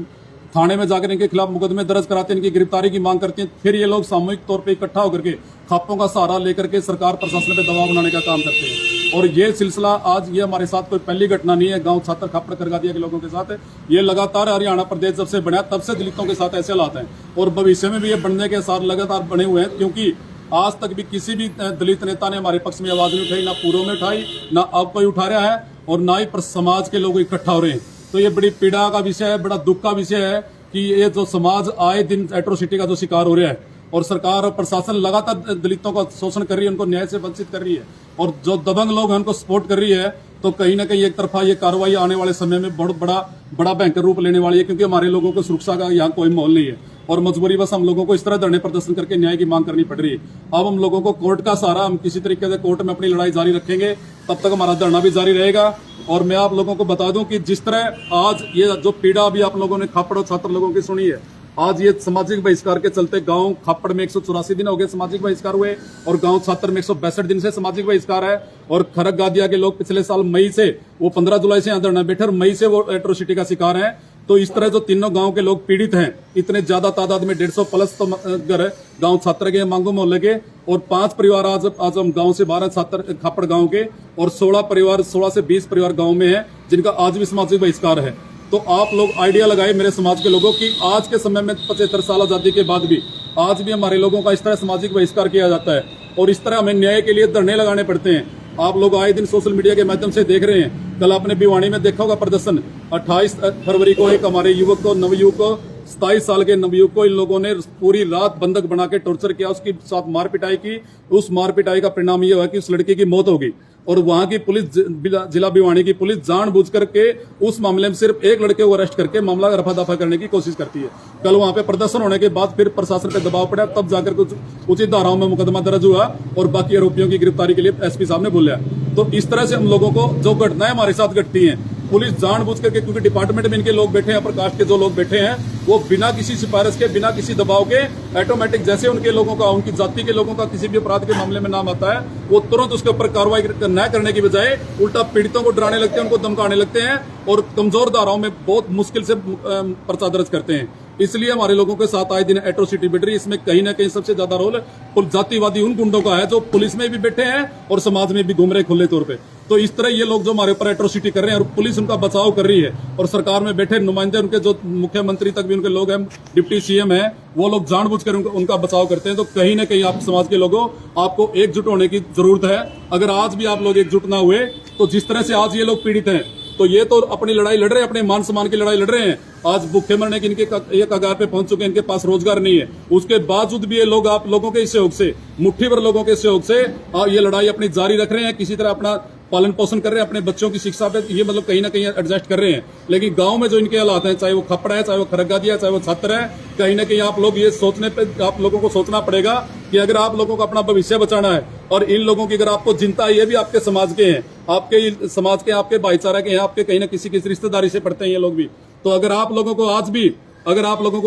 थाने में जाकर इनके खिलाफ मुकदमे दर्ज कराते हैं, इनकी गिरफ्तारी की मांग करते हैं, फिर ये लोग सामूहिक तौर पे इकट्ठा होकर के खापों का सहारा लेकर के सरकार प्रशासन पे दबाव बनाने का काम करते हैं। और ये सिलसिला आज ये हमारे साथ कोई पहली घटना नहीं है। गांव छात्र खापड़ खरगादिया के लोगों के साथ ये लगातार हरियाणा प्रदेश जब से बना तब से दलितों के साथ ऐसे हालात हैं, और भविष्य में भी ये बनने के साथ लगातार बने हुए हैं, क्योंकि आज तक भी किसी भी दलित नेता ने हमारे पक्ष में आवाज नहीं उठाई, ना पूर्व में उठाई, ना अब कोई उठा रहा है, और ना ही समाज के लोग इकट्ठा हो रहे हैं। तो ये बड़ी पीड़ा का विषय है, बड़ा दुख का विषय है कि ये जो समाज आए दिन एट्रोसिटी का जो शिकार हो रहा है, और सरकार और प्रशासन लगातार दलितों का शोषण कर रही है, उनको न्याय से वंचित कर रही है, और जो दबंग लोग हैं उनको सपोर्ट कर रही है। तो कहीं ना कहीं एक तरफा ये कार्रवाई आने वाले समय में बहुत बड़ा भयंकर रूप लेने वाली है, क्योंकि हमारे लोगों को सुरक्षा का यहाँ कोई माहौल नहीं है, और मजबूरी बस हम लोगों को इस तरह धरने प्रदर्शन करके न्याय की मांग करनी पड़ रही है। अब हम लोगों को कोर्ट का सहारा, हम किसी तरीके से कोर्ट में अपनी लड़ाई जारी रखेंगे, तब तक हमारा धरना भी जारी रहेगा। और मैं आप लोगों को बता दूं कि जिस तरह आज ये जो पीड़ा अभी आप लोगों ने खापड़ और छात्र लोगों की सुनी है, आज ये सामाजिक बहिष्कार के चलते गांव खापड़ में 184 दिन हो गए सामाजिक बहिष्कार हुए, और गांव छात्र में 162 दिन से सामाजिक बहिष्कार है। और खरगादिया के लोग पिछले साल मई से, वो 15 जुलाई से यहाँ धरना बैठे, और मई से वो एट्रोसिटी का शिकार है। तो इस तरह जो तीनों गांव के लोग पीड़ित हैं, इतने ज्यादा तादाद में 150 प्लस तो घर है गांव छात्र के, मांगो मोहल्ले के, और 5 परिवार आज हम गांव से 12 छात्र खापड़ गांव के, और 16 से 20 परिवार गांव में है जिनका आज भी सामाजिक बहिष्कार है। तो आप लोग आइडिया लगाए मेरे समाज के लोगों की, आज के समय में 75 साल आजादी के बाद भी आज भी हमारे लोगों का इस तरह सामाजिक बहिष्कार किया जाता है, और इस तरह हमें न्याय के लिए धरने लगाने पड़ते हैं। आप लोग आए दिन सोशल मीडिया के माध्यम से देख रहे हैं, कल आपने भिवानी में देखा होगा प्रदर्शन। 28 फरवरी को एक हमारे युवक को, नवयुवक को, 27 साल के नवयुवक को इन लोगों ने पूरी रात बंधक बना के टॉर्चर किया, उसके साथ मार पिटाई की। उस मार पिटाई का परिणाम ये हुआ कि उस लड़के की मौत हो गई, और वहां की पुलिस, जिला भिवानी की पुलिस जानबूझ करके उस मामले में सिर्फ एक लड़के को अरेस्ट करके मामला रफा दफा करने की कोशिश करती है। कल वहां पे प्रदर्शन होने के बाद फिर प्रशासन पे दबाव पड़ा, तब जाकर कुछ उचित धाराओं में मुकदमा दर्ज हुआ, और बाकी आरोपियों की गिरफ्तारी के लिए एसपी साहब ने बोला। तो इस तरह से हम लोगों को जो घटनाएं हमारे साथ घटती हैं, पुलिस जानबूझ करके, क्योंकि डिपार्टमेंट में इनके लोग बैठे हैं, अपर कास्ट के जो लोग बैठे हैं, वो बिना किसी सिफारिश के, बिना किसी दबाव के ऑटोमेटिक जैसे उनके लोगों का, उनकी जाति के लोगों का किसी भी अपराध के मामले में नाम आता है, वो तुरंत उसके ऊपर कार्रवाई न करने की बजाय उल्टा पीड़ितों को डराने लगते हैं, उनको धमकाने लगते हैं और कमजोर धाराओं में बहुत मुश्किल से पर्चा दर्ज करते हैं। इसलिए हमारे लोगों के साथ आए दिन एट्रोसिटी बढ़ रही है। इसमें कहीं ना कहीं सबसे ज्यादा रोल जातिवादी उन गुंडों का है जो पुलिस में भी बैठे हैं और समाज में भी घूम रहे खुले तौर पे। तो इस तरह ये लोग जो हमारे ऊपर एट्रोसिटी कर रहे हैं और पुलिस उनका बचाव कर रही है और सरकार में बैठे नुमाइंदे उनके, जो मुख्यमंत्री तक भी उनके लोग हैं, डिप्टी सीएम है, वो लोग जानबूझकर उनका बचाव करते हैं। तो कहीं ना कहीं आप समाज के लोगों, आपको एकजुट होने की जरूरत है। अगर आज भी आप लोग एकजुट ना हुए तो जिस तरह से आज ये लोग पीड़ित हैं, तो ये तो अपनी लड़ाई लड़ रहे हैं, अपने मान सम्मान की लड़ाई लड़ रहे हैं। आज भूखे मरने की इनके ये कगार पे पहुंच चुके हैं, इनके पास रोजगार नहीं है। उसके बावजूद भी ये लोग आप लोगों के सहयोग से, मुट्ठी भर लोगों के सहयोग से ये लड़ाई अपनी जारी रख रहे हैं। किसी तरह अपना पालन पोषण कर रहे हैं, अपने बच्चों की शिक्षा पे ये मतलब कहीं ना कहीं एडजस्ट कर रहे हैं। लेकिन गांव में जो इनके हालात हैं, चाहे वो खपड़ है, चाहे वो खरगादिया है, चाहे वो छात्र है, कहीं ना कहीं आप लोग ये सोचने पे, आप लोगों को सोचना पड़ेगा कि अगर आप लोगों को अपना भविष्य बचाना है और इन लोगों की अगर आपको चिंता, ये भी आपके समाज के हैं, आपके समाज के, आपके भाईचारा के हैं, आपके कहीं ना किसी की रिश्तेदारी से पड़ते हैं ये लोग भी। तो अगर आप लोगों को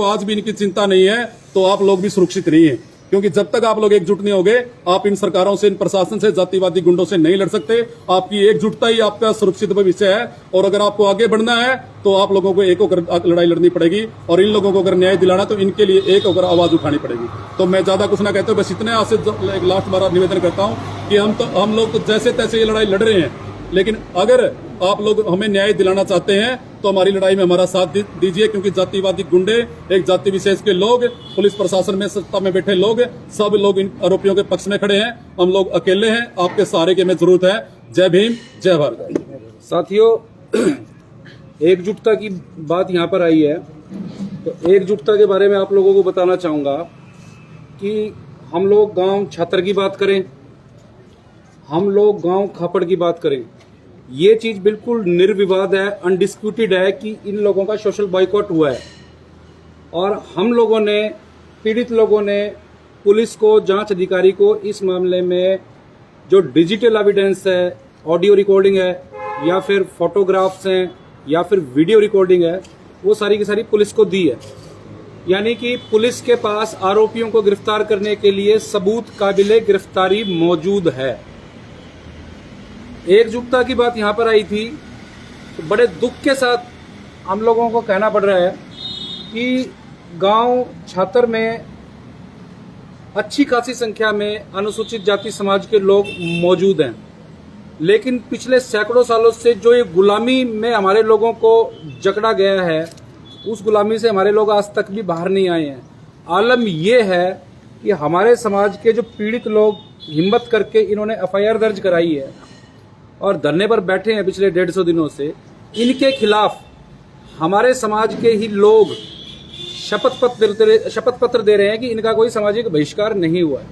आज भी इनकी चिंता नहीं है तो आप लोग भी सुरक्षित नहीं है, क्योंकि जब तक आप लोग एकजुट नहीं होंगे, आप इन सरकारों से, इन प्रशासन से, जातिवादी गुंडों से नहीं लड़ सकते। आपकी एकजुटता ही आपका सुरक्षित भविष्य है। और अगर आपको आगे बढ़ना है तो आप लोगों को एक होकर लड़ाई लड़नी पड़ेगी और इन लोगों को अगर न्याय दिलाना तो इनके लिए एक होकर आवाज उठानी पड़ेगी। तो मैं ज्यादा कुछ ना कहता हूं, बस इतने आपसे एक लास्ट बार निवेदन करता हूं कि हम लोग तो जैसे तैसे ये लड़ाई लड़ रहे हैं, लेकिन अगर आप लोग हमें न्याय दिलाना चाहते हैं तो हमारी लड़ाई में हमारा साथ दीजिए, क्योंकि जातिवादी गुंडे, एक जाति विशेष के लोग, पुलिस प्रशासन में सत्ता में बैठे लोग, सब लोग इन आरोपियों के पक्ष में खड़े हैं। हम लोग अकेले हैं, आपके सहारे की हमें जरूरत है। जय भीम, जय भारत। साथियों, एकजुटता की बात यहाँ पर आई है, तो एकजुटता के बारे में आप लोगों को बताना चाहूँगा कि हम लोग गांव छात्र की बात करें, हम लोग गांव खापड़ की बात करें, ये चीज़ बिल्कुल निर्विवाद है, अनडिस्प्यूटेड है कि इन लोगों का सोशल बॉयकॉट हुआ है। और हम लोगों ने, पीड़ित लोगों ने पुलिस को, जांच अधिकारी को इस मामले में जो डिजिटल एविडेंस है, ऑडियो रिकॉर्डिंग है या फिर फोटोग्राफ्स हैं या फिर वीडियो रिकॉर्डिंग है, वो सारी की सारी पुलिस को दी है। यानी कि पुलिस के पास आरोपियों को गिरफ्तार करने के लिए सबूत काबिले गिरफ्तारी मौजूद है। एकजुटता की बात यहाँ पर आई थी, तो बड़े दुख के साथ हम लोगों को कहना पड़ रहा है कि गांव छात्र में अच्छी खासी संख्या में अनुसूचित जाति समाज के लोग मौजूद हैं, लेकिन पिछले सैकड़ों सालों से जो ये गुलामी में हमारे लोगों को जकड़ा गया है, उस गुलामी से हमारे लोग आज तक भी बाहर नहीं आए हैं। आलम ये है कि हमारे समाज के जो पीड़ित लोग हिम्मत करके इन्होंने एफआईआर दर्ज कराई है और धरने पर बैठे हैं पिछले 150 दिनों से, इनके खिलाफ हमारे समाज के ही लोग शपथ पत्र दे रहे हैं कि इनका कोई सामाजिक बहिष्कार नहीं हुआ है।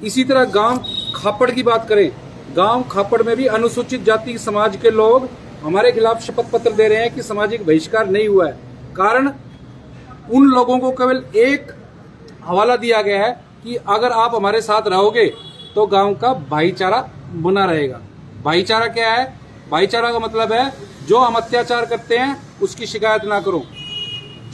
इसी तरह गांव खापड़ की बात करें, गांव खापड़ में भी अनुसूचित जाति समाज के लोग हमारे खिलाफ शपथ पत्र दे रहे हैं कि सामाजिक बहिष्कार नहीं हुआ है। कारण उन लोगों को केवल एक हवाला दिया गया है कि अगर आप हमारे साथ रहोगे तो गांव का भाईचारा बना रहेगा। भाईचारा क्या है? भाईचारा का मतलब है जो हम अत्याचार करते हैं उसकी शिकायत ना करो।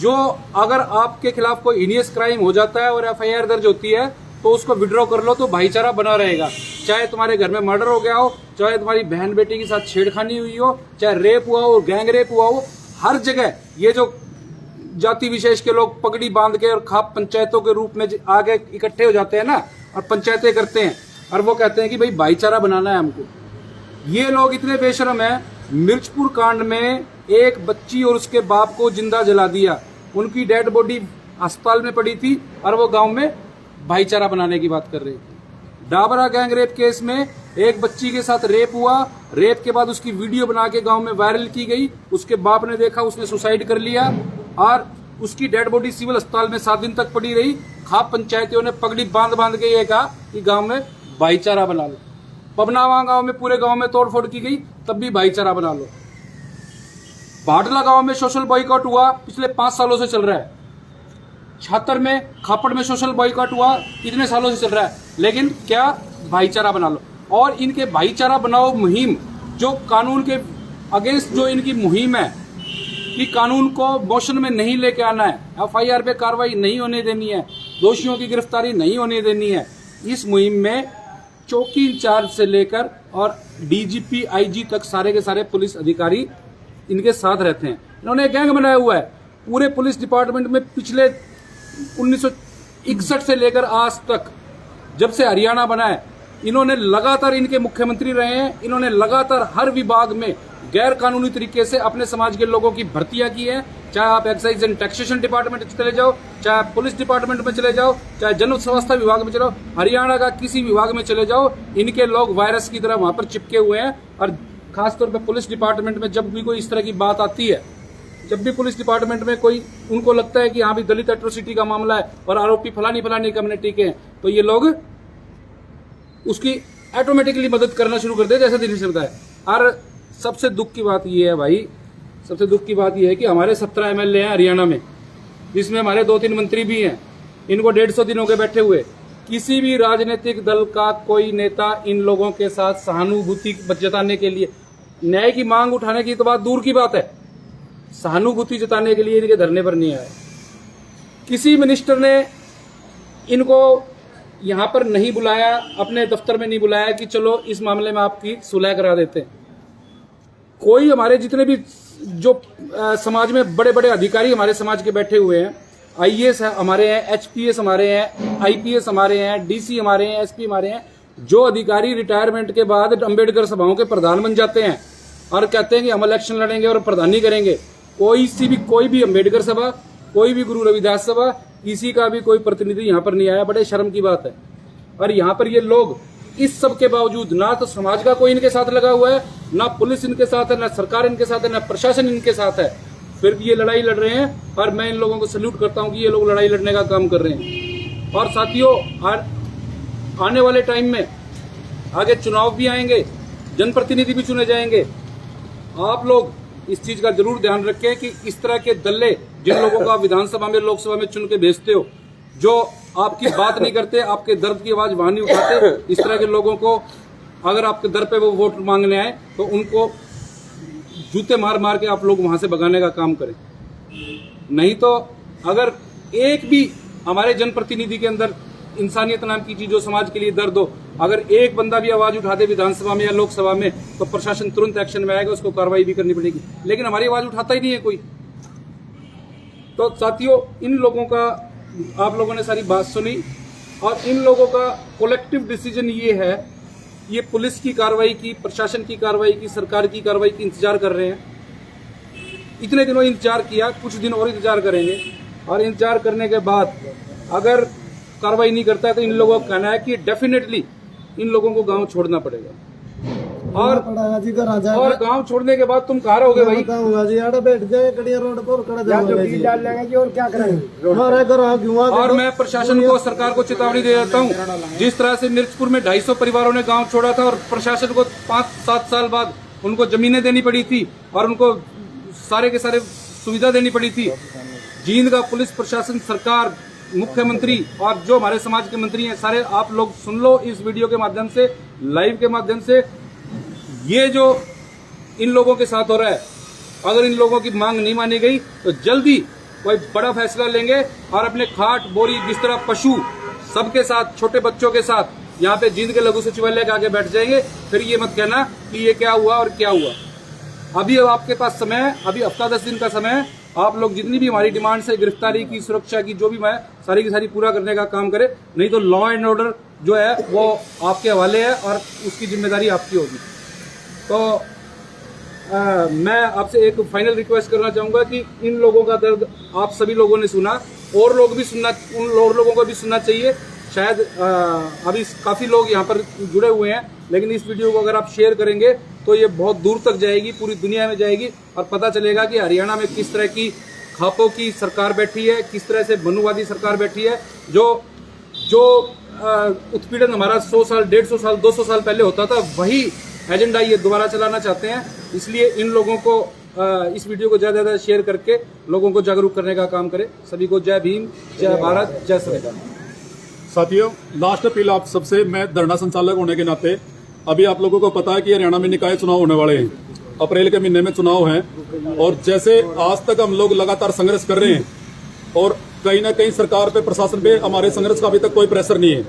जो अगर आपके खिलाफ कोई हिनियस क्राइम हो जाता है और एफआईआर दर्ज होती है तो उसको विड्रॉ कर लो, तो भाईचारा बना रहेगा। चाहे तुम्हारे घर में मर्डर हो गया हो, चाहे तुम्हारी बहन बेटी के साथ छेड़खानी हुई हो, चाहे रेप हुआ हो, गैंग रेप हुआ हो, हर जगह ये जो जाति विशेष के लोग पगड़ी बांध के और खाप पंचायतों के रूप में आगे इकट्ठे हो जाते हैं ना, और पंचायतें करते हैं और वो कहते हैं कि भाई भाईचारा बनाना है हमको। ये लोग इतने बेशरम है, मिर्चपुर कांड में एक बच्ची और उसके बाप को जिंदा जला दिया, उनकी डेड बॉडी अस्पताल में पड़ी थी और वो गांव में भाईचारा बनाने की बात कर रही थी। डाबरा गैंग रेप केस में एक बच्ची के साथ रेप हुआ, रेप के बाद उसकी वीडियो बना के गांव में वायरल की गई, उसके बाप ने देखा, उसने सुसाइड कर लिया और उसकी डेड बॉडी सिविल अस्पताल में 7 दिन तक पड़ी रही। खाप पंचायतियों ने पगड़ी बांध के ये कहा कि गांव में भाईचारा बना लो। पबनावा गांव में पूरे गांव में तोड़फोड़ की गई, तब भी भाईचारा बना लो। भाटला गांव में सोशल बॉयकॉट हुआ, पिछले 5 सालों से चल रहा है। छात्र में, खापड़ में सोशल बॉयकॉट हुआ, इतने सालों से चल रहा है, लेकिन क्या? भाईचारा बना लो। और इनके भाईचारा बनाओ मुहिम जो कानून के अगेंस्ट जो इनकी मुहिम है कि कानून को मोशन में नहीं लेके आना है, एफआईआर पे कार्रवाई नहीं होने देनी है, दोषियों की गिरफ्तारी नहीं होने देनी है, इस मुहिम में चौकी इंचार्ज से लेकर और डीजीपी आईजी तक सारे के सारे पुलिस अधिकारी इनके साथ रहते हैं। इन्होंने एक गैंग बनाया हुआ है पूरे पुलिस डिपार्टमेंट में। पिछले 1961 से लेकर आज तक, जब से हरियाणा बना है, इन्होंने लगातार, इनके मुख्यमंत्री रहे हैं, इन्होंने लगातार हर विभाग में गैर कानूनी तरीके से अपने समाज के लोगों की भर्तियां की है। चाहे आप एक्साइज एंड टैक्सेशन डिपार्टमेंट में चले जाओ, चाहे पुलिस डिपार्टमेंट में चले जाओ, चाहे जन स्वास्थ्य विभाग में चले जाओ, हरियाणा का किसी विभाग में चले जाओ, इनके लोग वायरस की तरह वहां पर चिपके हुए हैं। और खासतौर पर पुलिस डिपार्टमेंट में जब भी कोई इस तरह की बात आती है, जब भी पुलिस डिपार्टमेंट में कोई उनको लगता है कि हाँ भी दलित एट्रोसिटी का मामला है और आरोपी फलानी फलानी कम्युनिटी के हैं, तो ये लोग उसकी ऑटोमेटिकली मदद करना शुरू कर दे, जैसे दिनेश ने बताया। और सबसे दुख की बात यह है भाई, सबसे दुख की बात यह है कि हमारे 17 एमएलए हैं हरियाणा में, जिसमें हमारे 2-3 मंत्री भी हैं। इनको 150 दिन हो गए बैठे हुए। किसी भी राजनीतिक दल का कोई नेता इन लोगों के साथ सहानुभूति जताने के लिए, न्याय की मांग उठाने की तो बात दूर की बात है, सहानुभूति जताने के लिए इनके धरने पर नहीं आया। किसी मिनिस्टर ने इनको यहां पर नहीं बुलाया, अपने दफ्तर में नहीं बुलाया कि चलो इस मामले में आपकी सुलह करा देते हैं। कोई हमारे जितने भी जो समाज में बड़े बड़े अधिकारी हमारे समाज के बैठे हुए हैं, आईएएस हमारे हैं, एचपीएस हमारे हैं, आईपीएस हमारे हैं, डीसी हमारे हैं, एसपी हमारे हैं, जो अधिकारी रिटायरमेंट के बाद अंबेडकर सभाओं के प्रधान बन जाते हैं और कहते हैं कि हम इलेक्शन लड़ेंगे और प्रधानी करेंगे। कोई भी अंबेडकर सभा, कोई भी गुरु रविदास सभा, किसी का भी कोई प्रतिनिधि यहाँ पर नहीं आया। बड़े शर्म की बात है। और यहाँ पर ये लोग इस सब के बावजूद, ना तो समाज का कोई इनके साथ लगा हुआ है, ना पुलिस इनके साथ है, ना सरकार इनके साथ है, ना प्रशासन इनके साथ है, फिर भी ये लड़ाई लड़ रहे हैं। और मैं इन लोगों को सल्यूट करता हूं कि ये लोग लड़ाई लड़ने का काम कर रहे हैं। और साथियों, आने वाले टाइम में आगे चुनाव भी आएंगे, जनप्रतिनिधि भी चुने जाएंगे। आप लोग इस चीज का जरूर ध्यान रखें कि इस तरह के दल्ले, जिन लोगों को आप विधानसभा में, लोकसभा में चुन के भेजते हो, जो आपकी बात नहीं करते, आपके दर्द की आवाज वहां नहीं उठाते, इस तरह के लोगों को अगर आपके दर पे वो वोट मांगने आए तो उनको जूते मार मार के आप लोग वहां से भगाने का काम करें। नहीं तो अगर एक भी हमारे जनप्रतिनिधि के अंदर इंसानियत नाम की चीज, जो समाज के लिए दर्द हो, अगर एक बंदा भी आवाज उठा दे विधानसभा में या लोकसभा में, तो प्रशासन तुरंत एक्शन में आएगा, उसको कार्रवाई भी करनी पड़ेगी। लेकिन हमारी आवाज उठाता ही नहीं है कोई। तो साथियों, इन लोगों का, आप लोगों ने सारी बात सुनी, और इन लोगों का कलेक्टिव डिसीजन ये है, ये पुलिस की कार्रवाई की, प्रशासन की कार्रवाई की, सरकार की कार्रवाई की इंतजार कर रहे हैं। इतने दिनों इंतजार किया, कुछ दिन और इंतजार करेंगे, और इंतजार करने के बाद अगर कार्रवाई नहीं करता है तो इन लोगों का कहना है कि डेफिनेटली इन लोगों को गांव छोड़ना पड़ेगा। और गांव छोड़ने के बाद तुम कहाँ रहोगे भाई? बताऊंगा जी, आड़े बैठ जाए कड़िया रोड पर, खड़ा डाल लेंगे जी, और क्या करेंगे? हमारे घर और मैं प्रशासन को, सरकार को चेतावनी दे देता हूँ, जिस तरह से मिर्चपुर में 250 परिवारों ने गांव छोड़ा था और प्रशासन को 5-7 साल बाद उनको जमीनें देनी पड़ी थी और उनको सारे के सारे सुविधा देनी पड़ी थी। जींद का पुलिस प्रशासन, सरकार, मुख्यमंत्री और जो हमारे समाज के मंत्री हैं, सारे आप लोग सुन लो इस वीडियो के माध्यम से, लाइव के माध्यम से, ये जो इन लोगों के साथ हो रहा है, अगर इन लोगों की मांग नहीं मानी गई तो जल्दी कोई बड़ा फैसला लेंगे और अपने खाट, बोरी, बिस्तरा, पशु सबके साथ, छोटे बच्चों के साथ यहाँ पे जींद के लघु सचिवालय के आगे बैठ जाएंगे। फिर ये मत कहना कि ये क्या हुआ और क्या हुआ। अभी अब आपके पास समय है, अभी हफ्ता 10 दिन का समय है। आप लोग जितनी भी हमारी डिमांड है, गिरफ्तारी की, सुरक्षा की, जो भी मैं सारी की सारी पूरा करने का काम करे, नहीं तो लॉ एंड ऑर्डर जो है वो आपके हवाले है और उसकी जिम्मेदारी आपकी होगी। तो मैं आपसे एक फाइनल रिक्वेस्ट करना चाहूंगा कि इन लोगों का दर्द आप सभी लोगों ने सुना, और लोग भी सुनना, उन और लोगों को भी सुनना चाहिए। शायद अभी काफ़ी लोग यहाँ पर जुड़े हुए हैं, लेकिन इस वीडियो को अगर आप शेयर करेंगे तो ये बहुत दूर तक जाएगी, पूरी दुनिया में जाएगी, और पता चलेगा कि हरियाणा में किस तरह की खापों की सरकार बैठी है, किस तरह से मनुवादी सरकार बैठी है। जो उत्पीड़न हमारा 100 साल, 150 साल, 200 साल पहले होता था, वही एजेंडा ये दोबारा चलाना चाहते हैं। इसलिए इन लोगों को इस वीडियो को ज़्यादा से ज़्यादा शेयर करके लोगों को जागरूक करने का काम करें। सभी को जय भीम, जय भारत, जय संविधान। साथियों, लास्ट अपील आप सबसे, मैं धरना संचालक होने के नाते, अभी आप लोगों को पता है कि हरियाणा में निकाय चुनाव होने वाले हैं। अप्रैल के महीने में चुनाव हैं और जैसे आज तक हम लोग लगातार संघर्ष कर रहे हैं और कहीं ना कहीं सरकार पे, प्रशासन पे हमारे संघर्ष का अभी तक कोई प्रेशर नहीं है,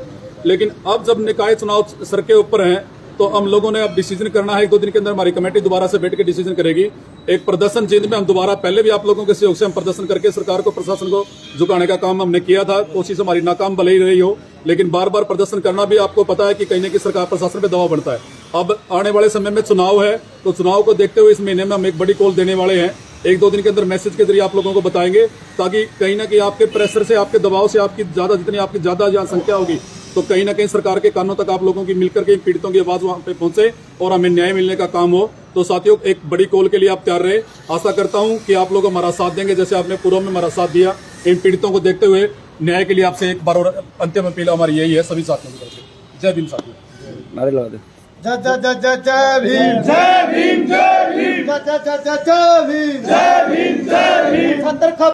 लेकिन अब जब निकाय चुनाव सर के ऊपर हैं तो हम लोगों ने अब डिसीजन करना है। 1-2 दिन के अंदर हमारी कमेटी दोबारा से बैठ के डिसीजन करेगी। एक प्रदर्शन जिनमें हम दोबारा, पहले भी आप लोगों के सहयोग से हम प्रदर्शन करके सरकार को, प्रशासन को झुकाने का काम हमने किया था। कोशिश हमारी नाकाम भले ही रही हो, लेकिन बार बार प्रदर्शन करना भी आपको पता है कि कहीं ना कहीं सरकार, प्रशासन पे दबाव बढ़ता है। अब आने वाले समय में चुनाव है, तो चुनाव को देखते हुए इस महीने में हम एक बड़ी कॉल देने वाले हैं। 1-2 दिन के अंदर मैसेज के जरिए आप लोगों को बताएंगे, ताकि कहीं ना कहीं आपके प्रेशर से, आपके दबाव से, आपकी ज्यादा, जितनी आपकी ज्यादा यहाँ संख्या होगी, तो कहीं ना कहीं सरकार के कानों तक आप लोगों की मिलकर के पीड़ितों की आवाज वहां पे पहुंचे और हमें न्याय मिलने का काम हो। तो साथियों, एक बड़ी कॉल के लिए आप तैयार रहे। आशा करता हूं कि आप लोग हमारा साथ देंगे, जैसे आपने पूर्व में हमारा साथ दिया। इन पीड़ितों को देखते हुए न्याय के लिए आपसे एक बार और अंतिम अपील हमारी यही है, सभी साथियों की तरफ से। जय भीम साथियों। नारे लगा दे। जय जय जय जय जय भीम, जय भीम, जय भीम, जय जय जय जय जय भीम, जय भीम, जय भीम।